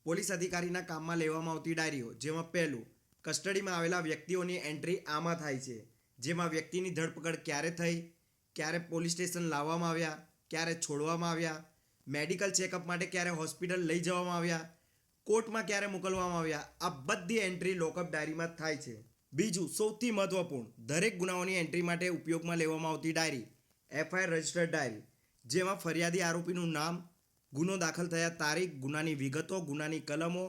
Police અધિકારીના કામમાં લેવામાં આવતી ડાયરીઓ, જેમાં પહેલું કસ્ટડીમાં આવેલા વ્યક્તિઓની એન્ટ્રી આમાં થાય છે, જેમાં વ્યક્તિની ધરપકડ ક્યારે થઈ, ક્યારે પોલીસ સ્ટેશન લાવવામાં આવ્યા, ક્યારે છોડવામાં આવ્યા, મેડિકલ ચેકઅપ માટે ક્યારે હોસ્પિટલ લઈ જવામાં આવ્યા, કોર્ટમાં ક્યારે મોકલવામાં આવ્યા, આ બધી એન્ટ્રી લોકઅપ ડાયરીમાં થાય છે. બીજું સૌથી મહત્વપૂર્ણ, દરેક ગુનાઓની એન્ટ્રી માટે ઉપયોગમાં લેવામાં આવતી ડાયરી એફઆઈઆર રજિસ્ટર્ડ ડાયરી, જેમાં ફરિયાદી આરોપીનું નામ, ગુનો દાખલ થયા તારીખ, ગુનાની વિગતો, ગુનાની કલમો,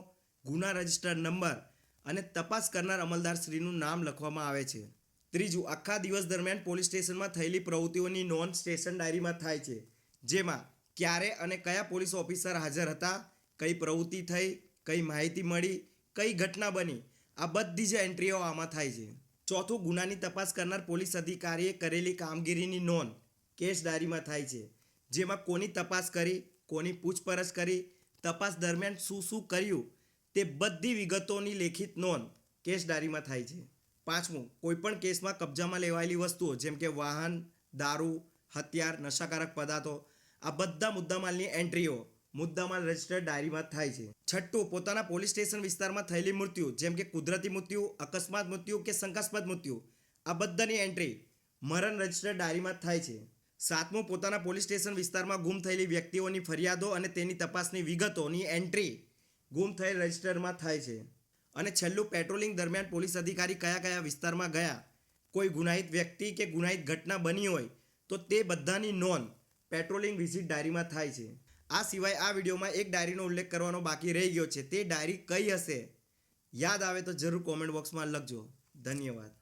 ગુના રજિસ્ટર્ડ નંબર અને તપાસ કરનાર અમલદારશ્રીનું નામ લખવામાં આવે છે. ત્રીજું, આખા દિવસ દરમિયાન પોલીસ સ્ટેશનમાં થયેલી પ્રવૃત્તિઓની નોંધ સ્ટેશન ડાયરીમાં થાય છે, જેમાં ક્યારે અને કયા પોલીસ ઓફિસર હાજર હતા, કઈ પ્રવૃત્તિ થઈ, કઈ માહિતી મળી, કઈ ઘટના બની, આ બધી જ એન્ટ્રીઓ આમાં થાય છે. ચોથું, ગુનાની તપાસ કરનાર પોલીસ અધિકારીએ કરેલી કામગીરીની નોંધ કેસ ડાયરીમાં થાય છે, જેમાં કોની તપાસ કરી, કોની પૂછપરછ કરી, તપાસ દરમિયાન શું શું કર્યું, તે બધી વિગતોની લેખિત નોંધ કેસ ડાયરીમાં થાય છે. પાંચમું, કોઈપણ કેસમાં કબજામાં લેવાયેલી વસ્તુઓ જેમ કે વાહન, દારૂ, હથિયાર, નશાકારક પદાર્થો, આ બધા મુદ્દામાલની એન્ટ્રીઓ મુદ્દામાલ રજિસ્ટર્ડ ડાયરીમાં થાય છે. છઠ્ઠું, પોતાના પોલીસ સ્ટેશન વિસ્તારમાં થયેલી મૃત્યુ જેમ કે કુદરતી મૃત્યુ, અકસ્માત મૃત્યુ કે શંકાસ્પદ મૃત્યુ, આ બધાની એન્ટ્રી મરણ રજિસ્ટર્ડ ડાયરીમાં થાય છે. સાતમું, પોતાના પોલીસ સ્ટેશન વિસ્તારમાં ગુમ થયેલી વ્યક્તિઓની ફરિયાદો અને તેની તપાસની વિગતોની એન્ટ્રી ગુમ થયેલ રજિસ્ટરમાં થાય છે. અને છેલ્લું, પેટ્રોલિંગ દરમિયાન પોલીસ અધિકારી કયા કયા વિસ્તારમાં ગયા, કોઈ ગુનાહિત વ્યક્તિ કે ગુનાહિત ઘટના બની હોય તો તે બધાની નોંધ પેટ્રોલિંગ વિઝિટ ડાયરીમાં થાય છે. આ સિવાય આ વિડીયોમાં એક ડાયરીનો ઉલ્લેખ કરવાનો બાકી રહી ગયો છે. તે ડાયરી કઈ હશે? યાદ આવે તો જરૂર કોમેન્ટ બોક્સમાં લખજો. ધન્યવાદ.